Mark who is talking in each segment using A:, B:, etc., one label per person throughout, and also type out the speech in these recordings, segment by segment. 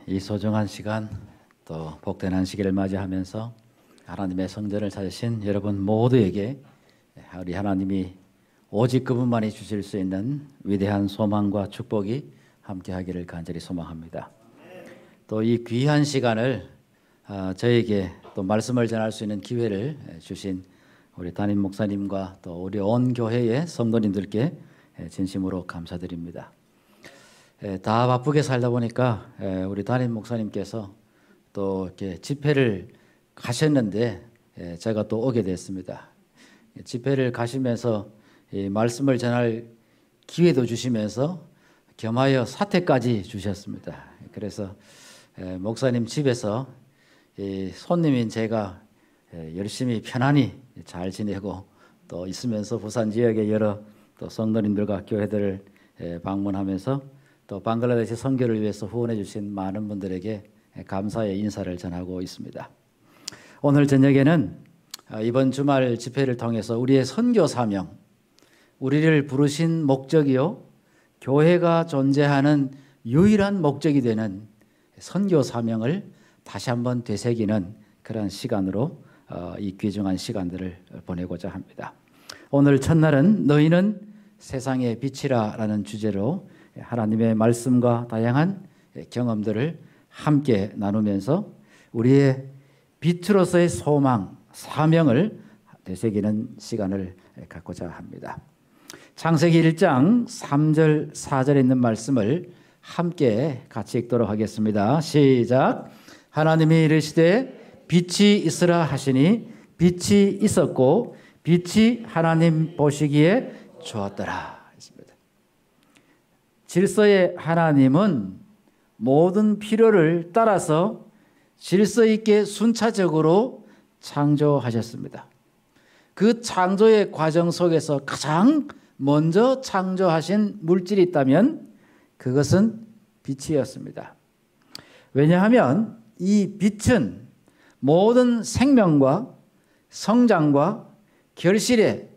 A: 이 소중한 시간 또 복된 한 시기를 맞이하면서 하나님의 성전을 찾으신 여러분 모두에게 우리 하나님이 오직 그분만이 주실 수 있는 위대한 소망과 축복이 함께하기를 간절히 소망합니다. 또 이 귀한 시간을 저에게 또 말씀을 전할 수 있는 기회를 주신 우리 담임 목사님과 또 우리 온 교회의 성도님들께 진심으로 감사드립니다. 다 바쁘게 살다 보니까 우리 담임 목사님께서 또 이렇게 집회를 가셨는데 제가 또 오게 됐습니다. 집회를 가시면서 이 말씀을 전할 기회도 주시면서 겸하여 사택까지 주셨습니다. 그래서 목사님 집에서 이 손님인 제가 열심히 편안히 잘 지내고 또 있으면서 부산 지역의 여러 또 성도님들과 교회들을 방문하면서 또 방글라데시 선교를 위해서 후원해 주신 많은 분들에게 감사의 인사를 전하고 있습니다. 오늘 저녁에는 이번 주말 집회를 통해서 우리의 선교 사명, 우리를 부르신 목적이요 교회가 존재하는 유일한 목적이 되는 선교 사명을 다시 한번 되새기는 그런 시간으로 이 귀중한 시간들을 보내고자 합니다. 오늘 첫날은 너희는 세상의 빛이라라는 주제로 하나님의 말씀과 다양한 경험들을 함께 나누면서 우리의 빛으로서의 소망, 사명을 되새기는 시간을 갖고자 합니다. 창세기 1장 3절 4절에 있는 말씀을 함께 같이 읽도록 하겠습니다. 시작. 하나님이 이르시되 빛이 있으라 하시니 빛이 있었고 빛이 하나님 보시기에 좋았더라. 질서의 하나님은 모든 필요를 따라서 질서 있게 순차적으로 창조하셨습니다. 그 창조의 과정 속에서 가장 먼저 창조하신 물질이 있다면 그것은 빛이었습니다. 왜냐하면 이 빛은 모든 생명과 성장과 결실에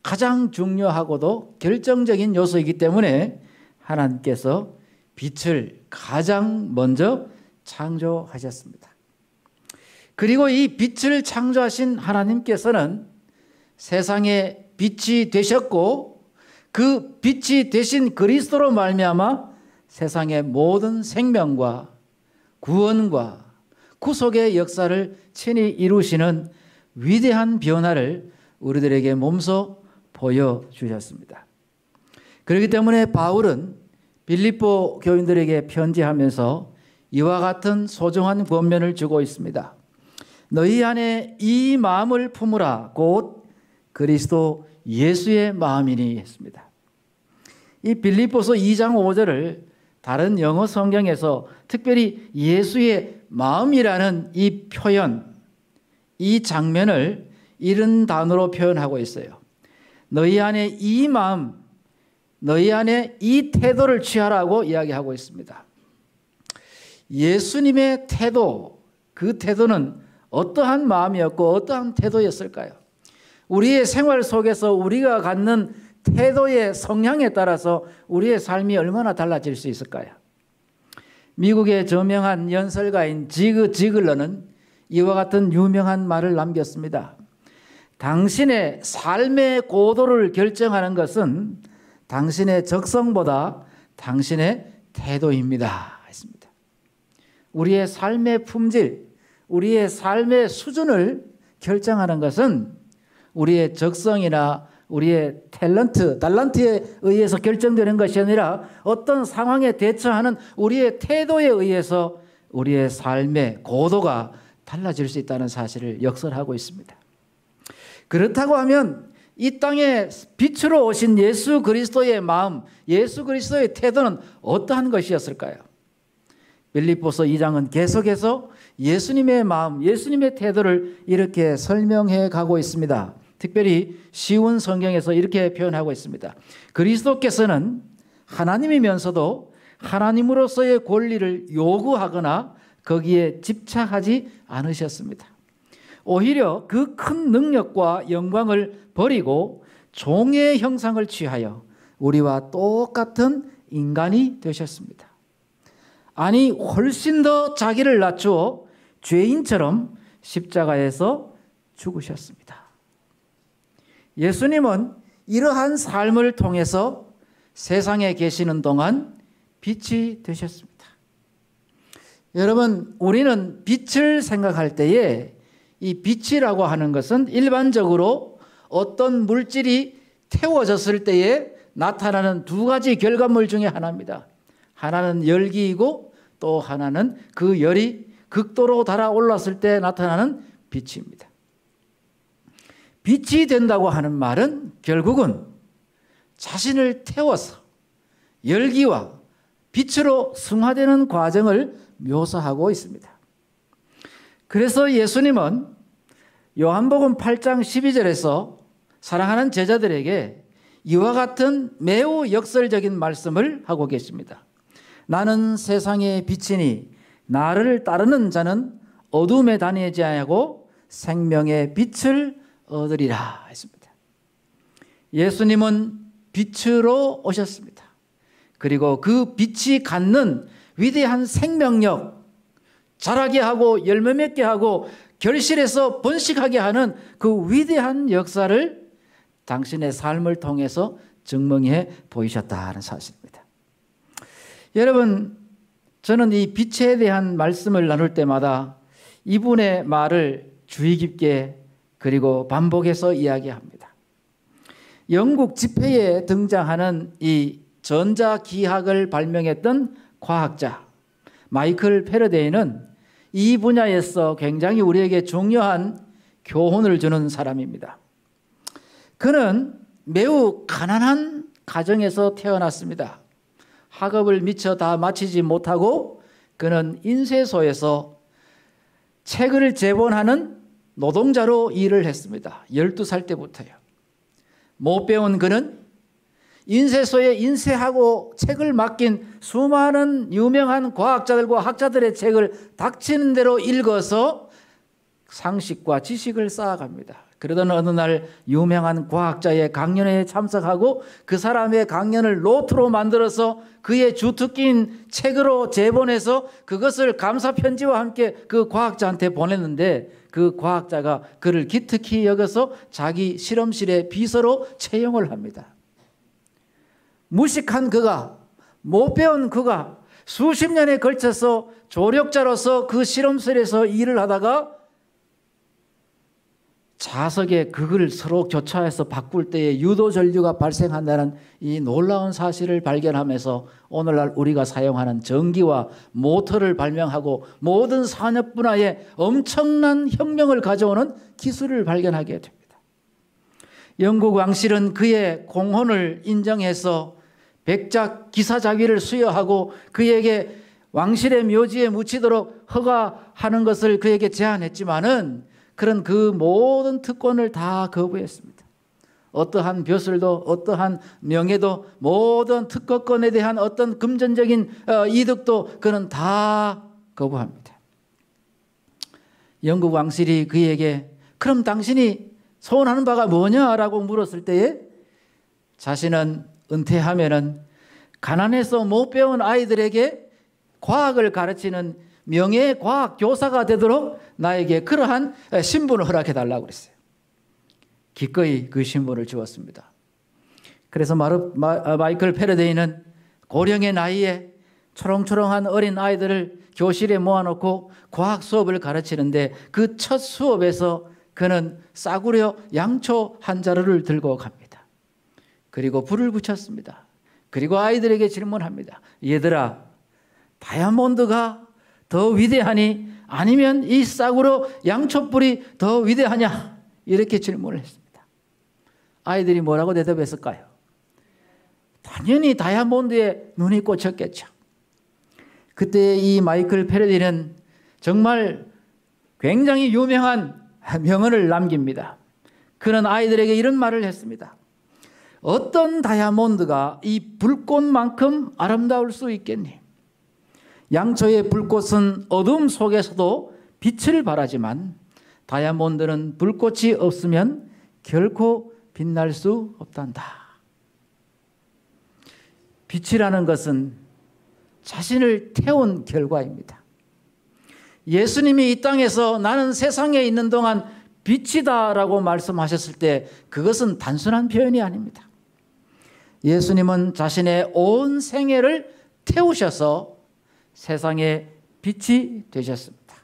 A: 가장 중요하고도 결정적인 요소이기 때문에 하나님께서 빛을 가장 먼저 창조하셨습니다. 그리고 이 빛을 창조하신 하나님께서는 세상에 빛이 되셨고 그 빛이 되신 그리스도로 말미암아 세상의 모든 생명과 구원과 구속의 역사를 친히 이루시는 위대한 변화를 우리들에게 몸소 보여주셨습니다. 그렇기 때문에 바울은 빌립보 교인들에게 편지하면서 이와 같은 소중한 권면을 주고 있습니다. 너희 안에 이 마음을 품으라 곧 그리스도 예수의 마음이니 했습니다. 이 빌립보서 2장 5절을 다른 영어 성경에서 특별히 예수의 마음이라는 이 표현, 이 장면을 이런 단어로 표현하고 있어요. 너희 안에 이 마음, 너희 안에 이 태도를 취하라고 이야기하고 있습니다. 예수님의 태도, 그 태도는 어떠한 마음이었고 어떠한 태도였을까요? 우리의 생활 속에서 우리가 갖는 태도의 성향에 따라서 우리의 삶이 얼마나 달라질 수 있을까요? 미국의 저명한 연설가인 지그 지글러는 이와 같은 유명한 말을 남겼습니다. 당신의 삶의 고도를 결정하는 것은 당신의 적성보다 당신의 태도입니다. 했습니다. 우리의 삶의 품질, 우리의 삶의 수준을 결정하는 것은 우리의 적성이나 우리의 달란트에 의해서 결정되는 것이 아니라 어떤 상황에 대처하는 우리의 태도에 의해서 우리의 삶의 고도가 달라질 수 있다는 사실을 역설하고 있습니다. 그렇다고 하면 이 땅에 빛으로 오신 예수 그리스도의 마음, 예수 그리스도의 태도는 어떠한 것이었을까요? 빌립보서 2장은 계속해서 예수님의 마음, 예수님의 태도를 이렇게 설명해 가고 있습니다. 특별히 쉬운 성경에서 이렇게 표현하고 있습니다. 그리스도께서는 하나님이면서도 하나님으로서의 권리를 요구하거나 거기에 집착하지 않으셨습니다. 오히려 그 큰 능력과 영광을 버리고 종의 형상을 취하여 우리와 똑같은 인간이 되셨습니다. 아니 훨씬 더 자기를 낮추어 죄인처럼 십자가에서 죽으셨습니다. 예수님은 이러한 삶을 통해서 세상에 계시는 동안 빛이 되셨습니다. 여러분, 우리는 빛을 생각할 때에 이 빛이라고 하는 것은 일반적으로 어떤 물질이 태워졌을 때에 나타나는 두 가지 결과물 중에 하나입니다. 하나는 열기이고 또 하나는 그 열이 극도로 달아올랐을 때 나타나는 빛입니다. 빛이 된다고 하는 말은 결국은 자신을 태워서 열기와 빛으로 승화되는 과정을 묘사하고 있습니다. 그래서 예수님은 요한복음 8장 12절에서 사랑하는 제자들에게 이와 같은 매우 역설적인 말씀을 하고 계십니다. 나는 세상의 빛이니 나를 따르는 자는 어둠에 다니지 아니하고 생명의 빛을 얻으리라 했습니다. 예수님은 빛으로 오셨습니다. 그리고 그 빛이 갖는 위대한 생명력, 자라게 하고 열매 맺게 하고 결실해서 번식하게 하는 그 위대한 역사를 당신의 삶을 통해서 증명해 보이셨다는 사실입니다. 여러분, 저는 이 빛에 대한 말씀을 나눌 때마다 이분의 말을 주의 깊게 그리고 반복해서 이야기합니다. 영국 지폐에 등장하는 이 전자기학을 발명했던 과학자 마이클 패러데이는 이 분야에서 굉장히 우리에게 중요한 교훈을 주는 사람입니다. 그는 매우 가난한 가정에서 태어났습니다. 학업을 미처 다 마치지 못하고 그는 인쇄소에서 책을 제본하는 노동자로 일을 했습니다. 12살 때부터요. 못 배운 그는 인쇄소에 인쇄하고 책을 맡긴 수많은 유명한 과학자들과 학자들의 책을 닥치는 대로 읽어서 상식과 지식을 쌓아갑니다. 그러던 어느 날 유명한 과학자의 강연에 참석하고 그 사람의 강연을 노트로 만들어서 그의 주특기인 책으로 제본해서 그것을 감사 편지와 함께 그 과학자한테 보냈는데 그 과학자가 그를 기특히 여겨서 자기 실험실의 비서로 채용을 합니다. 무식한 그가, 못 배운 그가 수십 년에 걸쳐서 조력자로서 그 실험실에서 일을 하다가 자석에 그걸 서로 교차해서 바꿀 때에 유도전류가 발생한다는 이 놀라운 사실을 발견하면서 오늘날 우리가 사용하는 전기와 모터를 발명하고 모든 산업 분야에 엄청난 혁명을 가져오는 기술을 발견하게 됩니다. 영국 왕실은 그의 공헌을 인정해서 백작 기사자위를 수여하고 그에게 왕실의 묘지에 묻히도록 허가하는 것을 그에게 제안했지만은 그런 그 모든 특권을 다 거부했습니다. 어떠한 벼슬도 어떠한 명예도 모든 특허권에 대한 어떤 금전적인 이득도 그는 다 거부합니다. 영국 왕실이 그에게 그럼 당신이 소원하는 바가 뭐냐라고 물었을 때에 자신은 은퇴하면은 가난해서 못 배운 아이들에게 과학을 가르치는 명예의 과학 교사가 되도록 나에게 그러한 신분을 허락해 달라고 그랬어요. 기꺼이 그 신분을 주었습니다. 그래서 마이클 패러데이는 고령의 나이에 초롱초롱한 어린 아이들을 교실에 모아놓고 과학 수업을 가르치는데 그 첫 수업에서 그는 싸구려 양초 한 자루를 들고 갑니다. 그리고 불을 붙였습니다. 그리고 아이들에게 질문합니다. 얘들아, 다이아몬드가 더 위대하니 아니면 이 싸구려 양초불이 더 위대하냐? 이렇게 질문을 했습니다. 아이들이 뭐라고 대답했을까요? 당연히 다이아몬드에 눈이 꽂혔겠죠. 그때 이 마이클 패러디는 정말 굉장히 유명한 명언을 남깁니다. 그는 아이들에게 이런 말을 했습니다. 어떤 다이아몬드가 이 불꽃만큼 아름다울 수 있겠니? 양초의 불꽃은 어둠 속에서도 빛을 발하지만 다이아몬드는 불꽃이 없으면 결코 빛날 수 없단다. 빛이라는 것은 자신을 태운 결과입니다. 예수님이 이 땅에서 나는 세상에 있는 동안 빛이다라고 말씀하셨을 때 그것은 단순한 표현이 아닙니다. 예수님은 자신의 온 생애를 태우셔서 세상의 빛이 되셨습니다.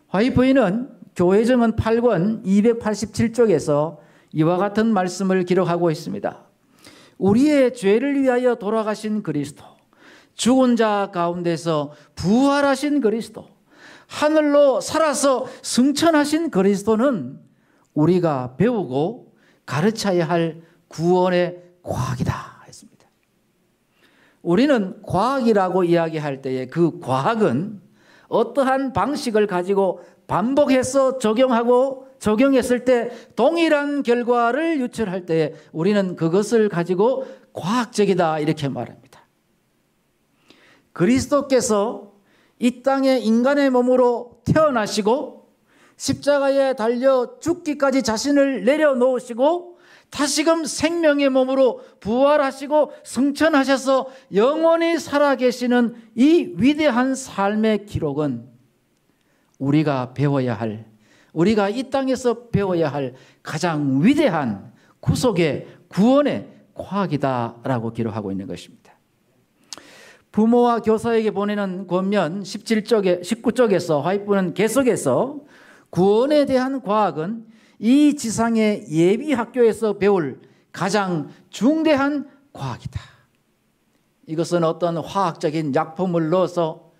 A: 화이트 부인은 교회정원 8권 287쪽에서 이와 같은 말씀을 기록하고 있습니다. 우리의 죄를 위하여 돌아가신 그리스도, 죽은 자 가운데서 부활하신 그리스도, 하늘로 살아서 승천하신 그리스도는 우리가 배우고 가르쳐야 할 구원의 과학이다 했습니다. 우리는 과학이라고 이야기할 때에 그 과학은 어떠한 방식을 가지고 반복해서 적용했을 때 동일한 결과를 유출할 때에 우리는 그것을 가지고 과학적이다 이렇게 말합니다. 그리스도께서 이 땅에 인간의 몸으로 태어나시고 십자가에 달려 죽기까지 자신을 내려놓으시고 다시금 생명의 몸으로 부활하시고 승천하셔서 영원히 살아계시는 이 위대한 삶의 기록은 우리가 배워야 할, 우리가 이 땅에서 배워야 할 가장 위대한 구속의 구원의 과학이다라고 기록하고 있는 것입니다. 부모와 교사에게 보내는 권면 19쪽에서 화이트부는 계속해서 구원에 대한 과학은 이 지상의 예비 학교에서 배울 가장 중대한 과학이다. 이것은 어떤 화학적인 약품을 넣어서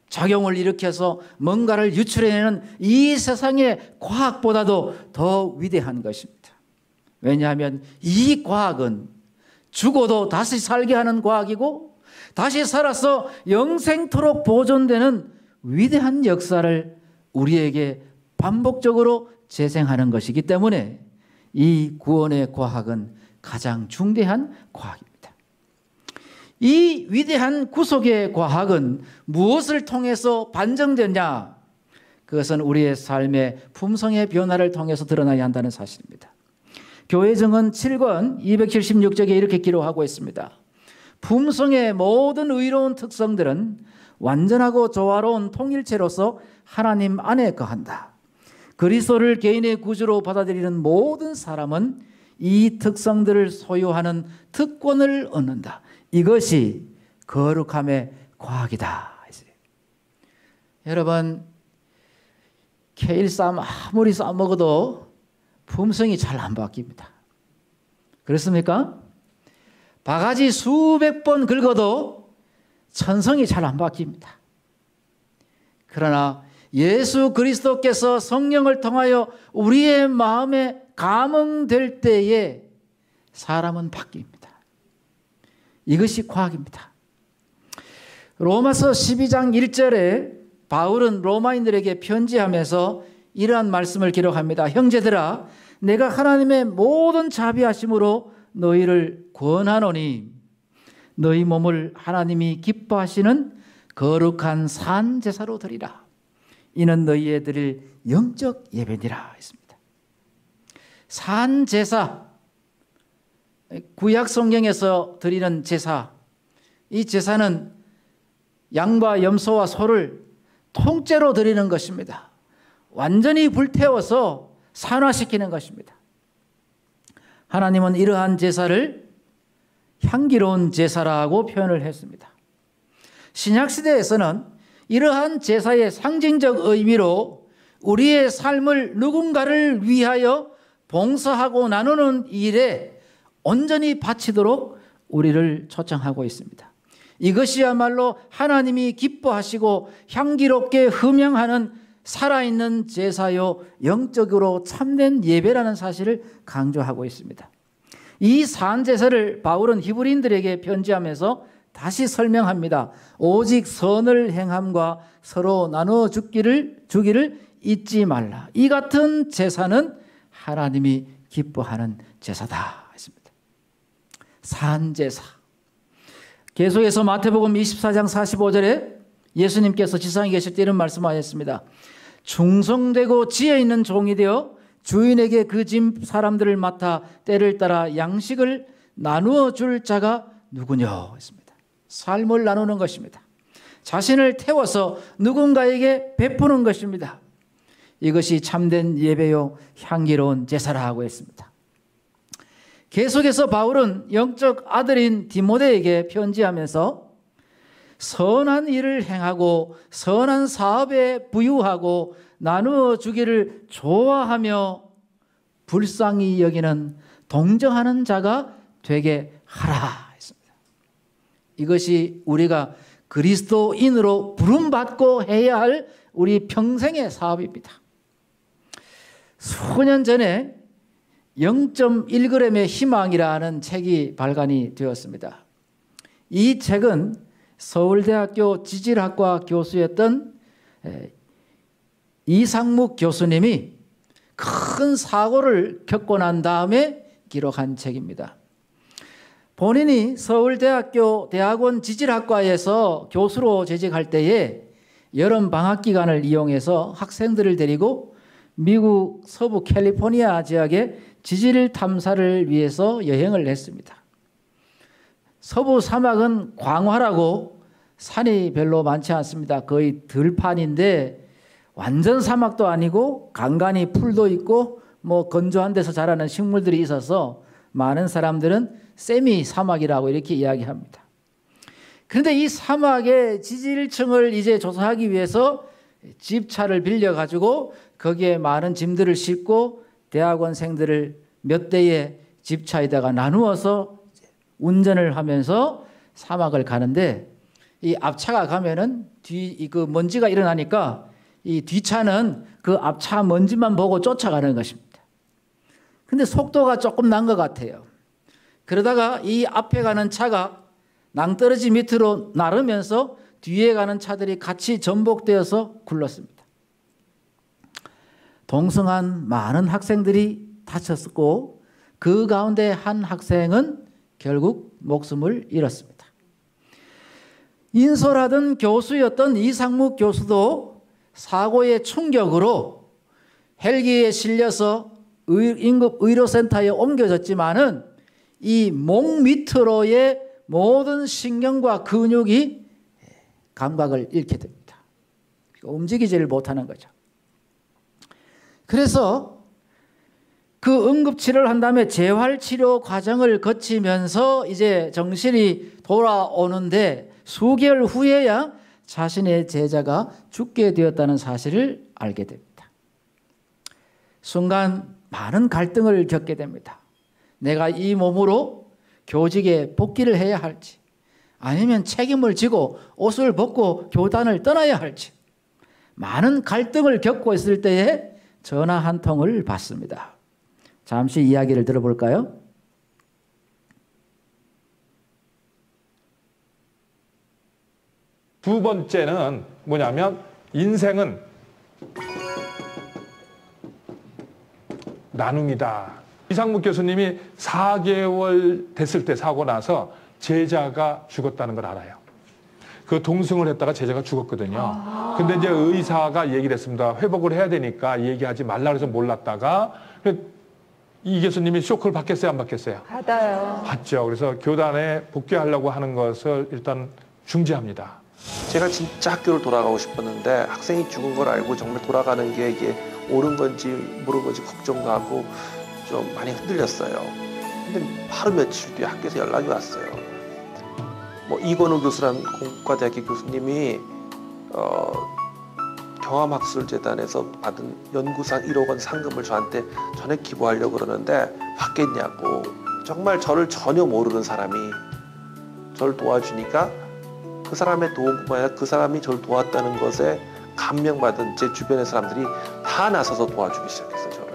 A: 작용을 일으켜서 뭔가를 유출해내는 이 세상의 과학보다도 더 위대한 것입니다. 왜냐하면 이 과학은 죽어도 다시 살게 하는 과학이고 다시 살아서 영생토록 보존되는 위대한 역사를 우리에게 반복적으로 재생하는 것이기 때문에 이 구원의 과학은 가장 중대한 과학입니다. 이 위대한 구속의 과학은 무엇을 통해서 반증되냐? 그것은 우리의 삶의 품성의 변화를 통해서 드러나야 한다는 사실입니다. 교회정원 7권 276쪽에 이렇게 기록하고 있습니다. 품성의 모든 의로운 특성들은 완전하고 조화로운 통일체로서 하나님 안에 거한다. 그리스도를 개인의 구주로 받아들이는 모든 사람은 이 특성들을 소유하는 특권을 얻는다. 이것이 거룩함의 과학이다. 여러분, 케일쌈 아무리 싸먹어도 품성이 잘 안 바뀝니다. 그렇습니까? 바가지 수백 번 긁어도 천성이 잘 안 바뀝니다. 그러나 예수 그리스도께서 성령을 통하여 우리의 마음에 감응될 때에 사람은 바뀝니다. 이것이 과학입니다. 로마서 12장 1절에 바울은 로마인들에게 편지하면서 이러한 말씀을 기록합니다. 형제들아, 내가 하나님의 모든 자비하심으로 너희를 권하노니 너희 몸을 하나님이 기뻐하시는 거룩한 산 제사로 드리라. 이는 너희에 드릴 영적 예배니라 했습니다. 산 제사, 구약 성경에서 드리는 제사, 이 제사는 양과 염소와 소를 통째로 드리는 것입니다. 완전히 불태워서 산화시키는 것입니다. 하나님은 이러한 제사를 향기로운 제사라고 표현을 했습니다. 신약시대에서는 이러한 제사의 상징적 의미로 우리의 삶을 누군가를 위하여 봉사하고 나누는 일에 온전히 바치도록 우리를 초청하고 있습니다. 이것이야말로 하나님이 기뻐하시고 향기롭게 흠양하는 살아있는 제사요 영적으로 참된 예배라는 사실을 강조하고 있습니다. 이 산제사를 바울은 히브리인들에게 편지하면서 다시 설명합니다. 오직 선을 행함과 서로 나누어 주기를 잊지 말라. 이 같은 제사는 하나님이 기뻐하는 제사다 했습니다. 산제사. 계속해서 마태복음 24장 45절에 예수님께서 지상에 계실 때 이런 말씀하셨습니다. 충성되고 지혜 있는 종이 되어 주인에게 그 집 사람들을 맡아 때를 따라 양식을 나누어 줄 자가 누구냐 했습니다. 삶을 나누는 것입니다. 자신을 태워서 누군가에게 베푸는 것입니다. 이것이 참된 예배요 향기로운 제사라 하고 했습니다. 계속해서 바울은 영적 아들인 디모데에게 편지하면서 선한 일을 행하고 선한 사업에 부유하고 나누어 주기를 좋아하며 불쌍히 여기는 동정하는 자가 되게 하라 했습니다. 이것이 우리가 그리스도인으로 부름받고 해야 할 우리 평생의 사업입니다. 수년 전에 0.1g의 희망이라는 책이 발간이 되었습니다. 이 책은 서울대학교 지질학과 교수였던 이상묵 교수님이 큰 사고를 겪고 난 다음에 기록한 책입니다. 본인이 서울대학교 대학원 지질학과에서 교수로 재직할 때에 여름 방학 기간을 이용해서 학생들을 데리고 미국 서부 캘리포니아 지역의 지질 탐사를 위해서 여행을 했습니다. 서부 사막은 광활하고 산이 별로 많지 않습니다. 거의 들판인데 완전 사막도 아니고 간간히 풀도 있고 뭐 건조한 데서 자라는 식물들이 있어서 많은 사람들은 세미 사막이라고 이렇게 이야기합니다. 그런데 이 사막의 지질층을 이제 조사하기 위해서 집차를 빌려가지고 거기에 많은 짐들을 싣고 대학원생들을 몇 대의 집차에다가 나누어서 운전을 하면서 사막을 가는데 이 앞차가 가면은 그 먼지가 일어나니까 이 뒷차는 그 앞차 먼지만 보고 쫓아가는 것입니다. 근데 속도가 조금 난 것 같아요. 그러다가 이 앞에 가는 차가 낭떠러지 밑으로 나르면서 뒤에 가는 차들이 같이 전복되어서 굴렀습니다. 동승한 많은 학생들이 다쳤고 그 가운데 한 학생은 결국 목숨을 잃었습니다. 인솔하던 교수였던 이상묵 교수도 사고의 충격으로 헬기에 실려서 응급 의료센터에 옮겨졌지만은 이 목 밑으로의 모든 신경과 근육이 감각을 잃게 됩니다. 움직이지를 못하는 거죠. 그래서 그 응급치료를 한 다음에 재활치료 과정을 거치면서 이제 정신이 돌아오는데 수개월 후에야 자신의 제자가 죽게 되었다는 사실을 알게 됩니다. 순간 많은 갈등을 겪게 됩니다. 내가 이 몸으로 교직에 복귀를 해야 할지 아니면 책임을 지고 옷을 벗고 교단을 떠나야 할지 많은 갈등을 겪고 있을 때에 전화 한 통을 받습니다. 잠시 이야기를 들어볼까요?
B: 두 번째는 뭐냐면 인생은 나눔이다. 이상묵 교수님이 4개월 됐을 때 사고 나서 제자가 죽었다는 걸 알아요. 그 동승을 했다가 제자가 죽었거든요. 근데 이제 의사가 얘기를 했습니다. 회복을 해야 되니까 얘기하지 말라 그래서 몰랐다가 이 교수님이 쇼크를 받겠어요, 안 받겠어요?
C: 받아요.
B: 받죠. 그래서 교단에 복귀하려고 하는 것을 일단 중지합니다.
D: 제가 진짜 학교를 돌아가고 싶었는데 학생이 죽은 걸 알고 정말 돌아가는 게 이게 옳은 건지 모르는 건지 걱정도 하고 좀 많이 흔들렸어요. 근데 하루 며칠 뒤에 학교에서 연락이 왔어요. 뭐 이건우 교수라는 공과대학교 교수님이 경암학술재단에서 받은 연구상 1억 원 상금을 저한테 전액 기부하려고 그러는데 받겠냐고. 정말 저를 전혀 모르는 사람이 저를 도와주니까 그 사람의 도움뿐만 아니라 그 사람이 저를 도왔다는 것에 감명받은 제 주변의 사람들이 다 나서서 도와주기 시작했어요, 저를.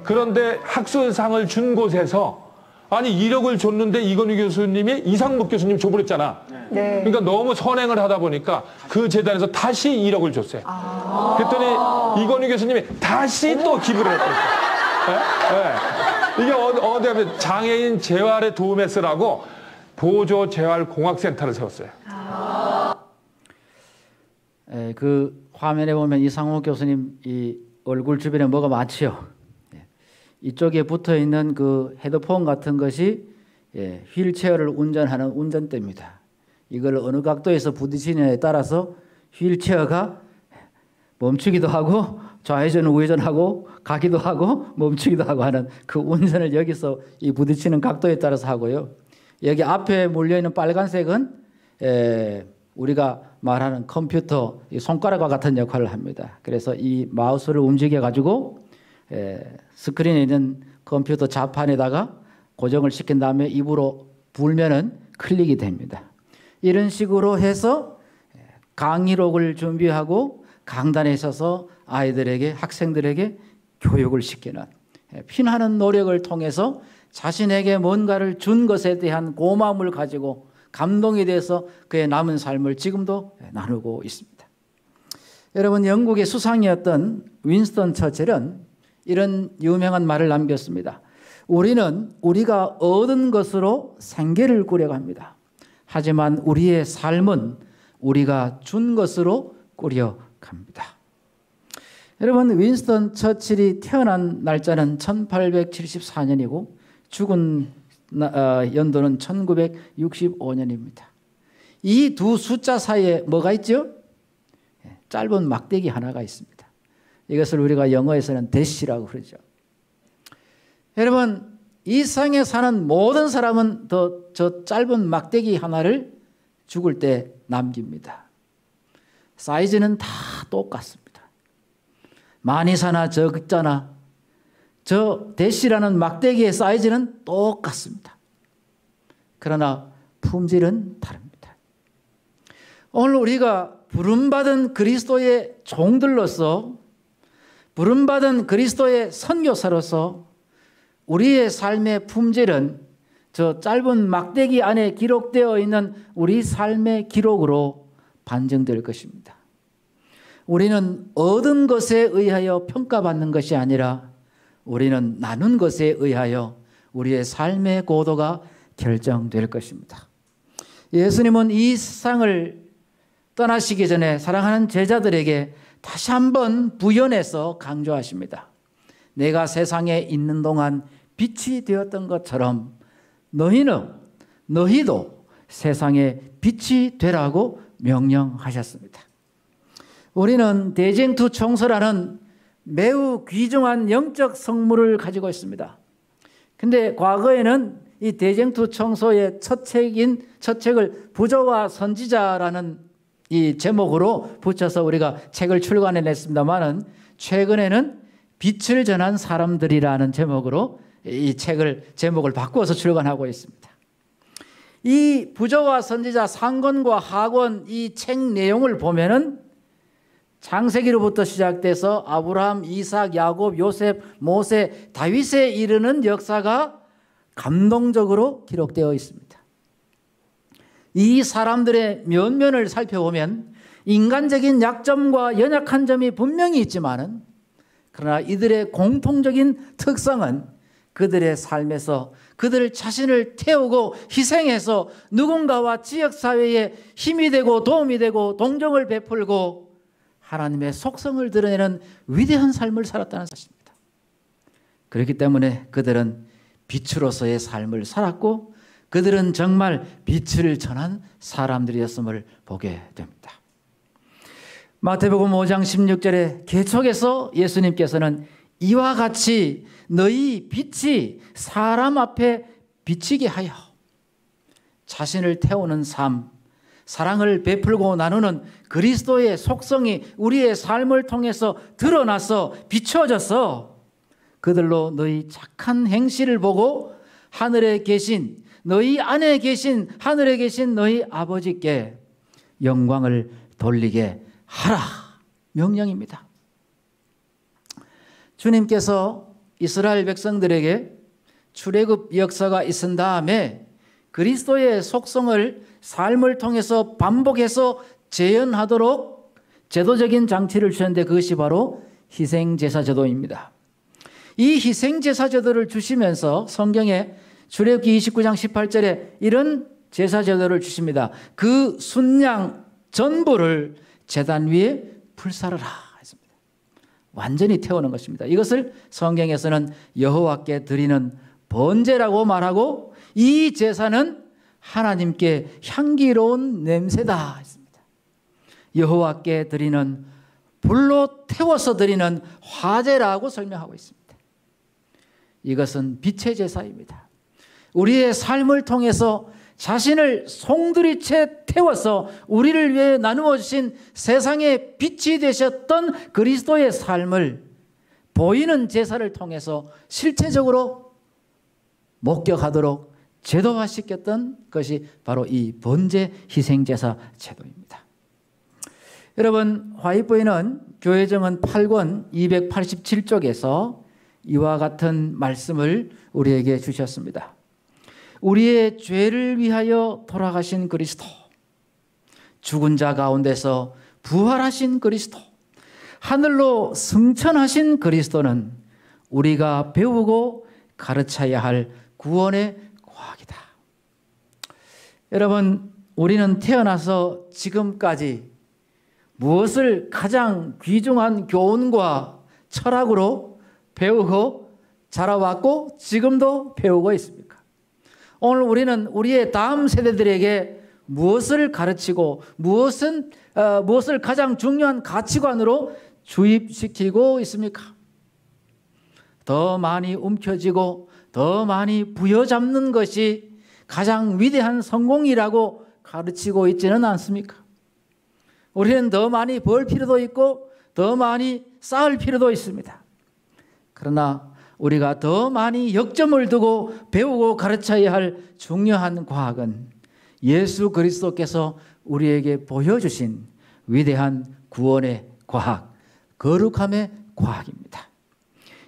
B: 그런데 학술상을 준 곳에서 아니 1억을 줬는데 이건희 교수님이 이상묵 교수님 줘버렸잖아.
C: 네.
B: 그러니까 너무 선행을 하다 보니까 그 재단에서 다시 1억을 줬어요. 그랬더니 이건희 교수님이 다시 또 기부를 했어요. 네? 네. 이게 어디 하면 장애인 재활에 도움에 쓰라고 보조 재활 공학센터를 세웠어요.
A: 그 화면에 보면 이상묵 교수님 이 얼굴 주변에 뭐가 많지요. 이쪽에 붙어 있는 그 헤드폰 같은 것이 휠체어를 운전하는 운전대입니다. 이걸 어느 각도에서 부딪히느냐에 따라서 휠체어가 멈추기도 하고 좌회전 우회전하고 가기도 하고 멈추기도 하고 하는 그 운전을 여기서 이 부딪히는 각도에 따라서 하고요. 여기 앞에 몰려있는 빨간색은 우리가 말하는 컴퓨터 손가락과 같은 역할을 합니다. 그래서 이 마우스를 움직여 가지고 스크린에 있는 컴퓨터 자판에다가 고정을 시킨 다음에 입으로 불면은 클릭이 됩니다. 이런 식으로 해서 강의록을 준비하고 강단에 서서 아이들에게 학생들에게 교육을 시키는 피나는 노력을 통해서 자신에게 뭔가를 준 것에 대한 고마움을 가지고 감동이 돼서 그의 남은 삶을 지금도 나누고 있습니다. 여러분, 영국의 수상이었던 윈스턴 처칠은 이런 유명한 말을 남겼습니다. 우리는 우리가 얻은 것으로 생계를 꾸려고 합니다. 하지만 우리의 삶은 우리가 준 것으로 꾸려갑니다. 여러분, 윈스턴 처칠이 태어난 날짜는 1874년이고 죽은 연도는 1965년입니다. 이 두 숫자 사이에 뭐가 있죠? 짧은 막대기 하나가 있습니다. 이것을 우리가 영어에서는 대시라고 그러죠. 여러분, 이 세상에 사는 모든 사람은 저 짧은 막대기 하나를 죽을 때 남깁니다. 사이즈는 다 똑같습니다. 많이 사나 적잖아 저 대시라는 막대기의 사이즈는 똑같습니다. 그러나 품질은 다릅니다. 오늘 우리가 부름받은 그리스도의 종들로서, 부름받은 그리스도의 선교사로서 우리의 삶의 품질은 저 짧은 막대기 안에 기록되어 있는 우리 삶의 기록으로 반증될 것입니다. 우리는 얻은 것에 의하여 평가받는 것이 아니라 우리는 나눈 것에 의하여 우리의 삶의 고도가 결정될 것입니다. 예수님은 이 세상을 떠나시기 전에 사랑하는 제자들에게 다시 한번 부연해서 강조하십니다. 내가 세상에 있는 동안 빛이 되었던 것처럼 너희도 세상에 빛이 되라고 명령하셨습니다. 우리는 대쟁투 청소라는 매우 귀중한 영적 성물을 가지고 있습니다. 근데 과거에는 이 대쟁투 청소의 첫 책을 부조와 선지자라는 이 제목으로 붙여서 우리가 책을 출간해냈습니다만은 최근에는 빛을 전한 사람들이라는 제목으로 이 제목을 바꾸어서 출간하고 있습니다. 이 부조와 선지자 상권과 하권 이 책 내용을 보면은 창세기로부터 시작돼서 아브라함, 이삭, 야곱, 요셉, 모세, 다윗에 이르는 역사가 감동적으로 기록되어 있습니다. 이 사람들의 면면을 살펴보면 인간적인 약점과 연약한 점이 분명히 있지만은 그러나 이들의 공통적인 특성은 그들의 삶에서 그들 자신을 태우고 희생해서 누군가와 지역사회에 힘이 되고 도움이 되고 동정을 베풀고 하나님의 속성을 드러내는 위대한 삶을 살았다는 사실입니다. 그렇기 때문에 그들은 빛으로서의 삶을 살았고 그들은 정말 빛을 전한 사람들이었음을 보게 됩니다. 마태복음 5장 16절에 계속해서 예수님께서는 이와 같이 너희 빛이 사람 앞에 비치게 하여 자신을 태우는 삶, 사랑을 베풀고 나누는 그리스도의 속성이 우리의 삶을 통해서 드러나서 비춰져서 그들로 너희 착한 행실을 보고 하늘에 계신 너희 안에 계신 하늘에 계신 너희 아버지께 영광을 돌리게 하라 명령입니다. 주님께서 이스라엘 백성들에게 출애굽 역사가 있은 다음에 그리스도의 속성을 삶을 통해서 반복해서 재현하도록 제도적인 장치를 주셨는데 그것이 바로 희생제사 제도입니다. 이 희생제사 제도를 주시면서 성경에 출애굽기 29장 18절에 이런 제사 제도를 주십니다. 그 순양 전부를 제단 위에 불사르라 했습니다. 완전히 태우는 것입니다. 이것을 성경에서는 여호와께 드리는 번제라고 말하고 이 제사는 하나님께 향기로운 냄새다 했습니다. 여호와께 드리는 불로 태워서 드리는 화제라고 설명하고 있습니다. 이것은 빛의 제사입니다. 우리의 삶을 통해서 자신을 송두리째 태워서 우리를 위해 나누어 주신 세상의 빛이 되셨던 그리스도의 삶을 보이는 제사를 통해서 실체적으로 목격하도록 제도화시켰던 것이 바로 이 번제 희생제사 제도입니다. 여러분, 화이트보이는 교회정원 8권 287쪽에서 이와 같은 말씀을 우리에게 주셨습니다. 우리의 죄를 위하여 돌아가신 그리스도, 죽은 자 가운데서 부활하신 그리스도, 하늘로 승천하신 그리스도는 우리가 배우고 가르쳐야 할 구원의 과학이다. 여러분, 우리는 태어나서 지금까지 무엇을 가장 귀중한 교훈과 철학으로 배우고 자라왔고 지금도 배우고 있습니까? 오늘 우리는 우리의 다음 세대들에게 무엇을 가르치고 무엇을 가장 중요한 가치관으로 주입시키고 있습니까? 더 많이 움켜쥐고 더 많이 부여잡는 것이 가장 위대한 성공이라고 가르치고 있지는 않습니까? 우리는 더 많이 벌 필요도 있고 더 많이 쌓을 필요도 있습니다. 그러나 우리가 더 많이 역점을 두고 배우고 가르쳐야 할 중요한 과학은 예수 그리스도께서 우리에게 보여주신 위대한 구원의 과학, 거룩함의 과학입니다.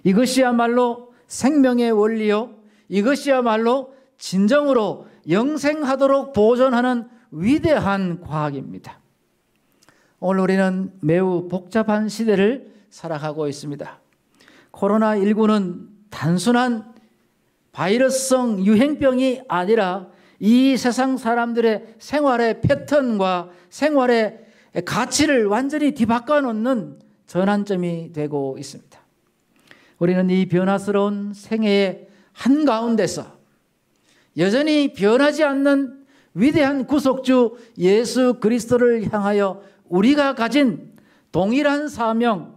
A: 이것이야말로 생명의 원리요, 이것이야말로 진정으로 영생하도록 보존하는 위대한 과학입니다. 오늘 우리는 매우 복잡한 시대를 살아가고 있습니다. 코로나19는 단순한 바이러스성 유행병이 아니라 이 세상 사람들의 생활의 패턴과 생활의 가치를 완전히 뒤바꿔 놓는 전환점이 되고 있습니다. 우리는 이 변화스러운 생애의 한가운데서 여전히 변하지 않는 위대한 구속주 예수 그리스도를 향하여 우리가 가진 동일한 사명,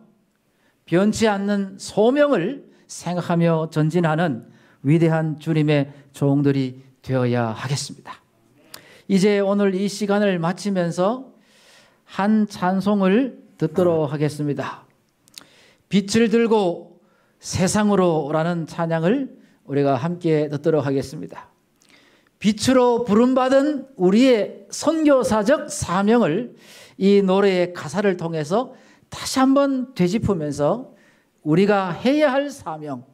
A: 변치 않는 소명을 생각하며 전진하는 위대한 주님의 종들이 되어야 하겠습니다. 이제 오늘 이 시간을 마치면서 한 찬송을 듣도록 하겠습니다. 빛을 들고 세상으로라는 찬양을 우리가 함께 듣도록 하겠습니다. 빛으로 부름받은 우리의 선교사적 사명을 이 노래의 가사를 통해서 다시 한번 되짚으면서 우리가 해야 할 사명,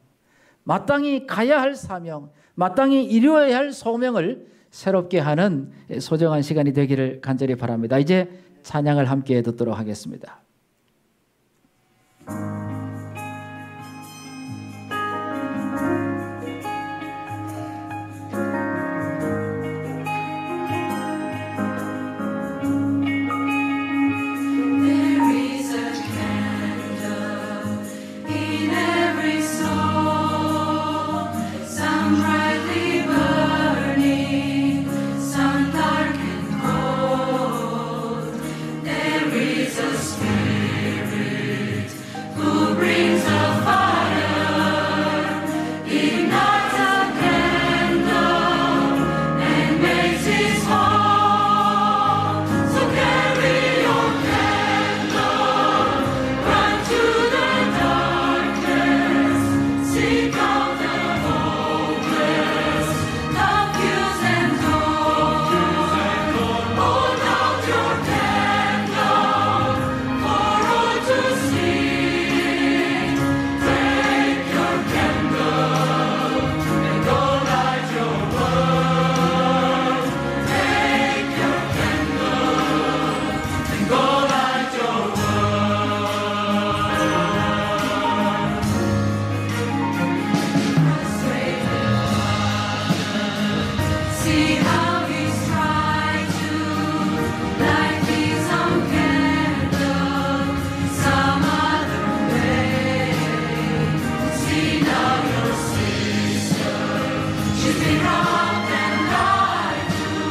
A: 마땅히 가야 할 사명, 마땅히 이루어야 할 소명을 새롭게 하는 소중한 시간이 되기를 간절히 바랍니다. 이제 찬양을 함께 듣도록 하겠습니다.
C: She's been robbed and lied to.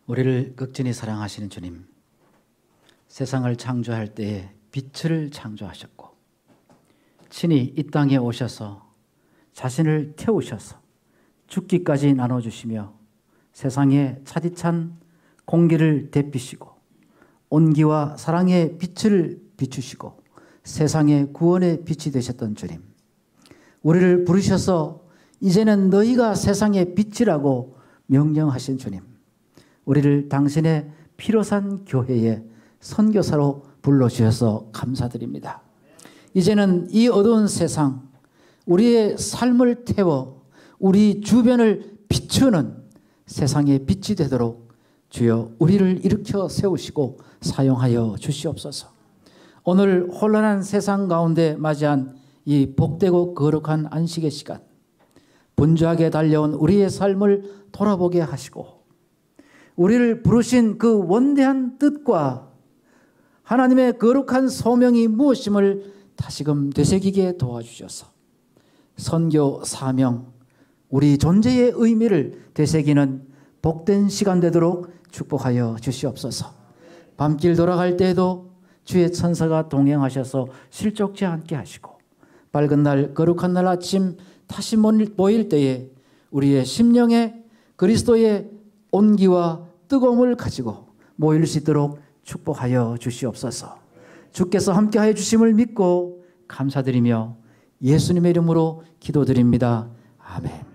A: 우리를 극진히 사랑하시는 주님, 세상을 창조할 때에 빛을 창조하셨고 친히 이 땅에 오셔서 자신을 태우셔서 죽기까지 나눠주시며 세상에 차디찬 공기를 데피시고 온기와 사랑의 빛을 비추시고 세상의 구원의 빛이 되셨던 주님, 우리를 부르셔서 이제는 너희가 세상의 빛이라고 명령하신 주님, 우리를 당신의 피로 산 교회의 선교사로 불러주셔서 감사드립니다. 이제는 이 어두운 세상, 우리의 삶을 태워 우리 주변을 비추는 세상의 빛이 되도록 주여 우리를 일으켜 세우시고 사용하여 주시옵소서. 오늘 혼란한 세상 가운데 맞이한 이 복되고 거룩한 안식의 시간, 분주하게 달려온 우리의 삶을 돌아보게 하시고 우리를 부르신 그 원대한 뜻과 하나님의 거룩한 소명이 무엇임을 다시금 되새기게 도와주셔서 선교 사명, 우리 존재의 의미를 되새기는 복된 시간 되도록 축복하여 주시옵소서. 밤길 돌아갈 때에도 주의 천사가 동행하셔서 실족지 않게 하시고 밝은 날 거룩한 날 아침 다시 모일 때에 우리의 심령에 그리스도의 온기와 뜨거움을 가지고 모일 수 있도록 축복하여 주시옵소서. 주께서 함께하여 주심을 믿고 감사드리며 예수님의 이름으로 기도드립니다. 아멘.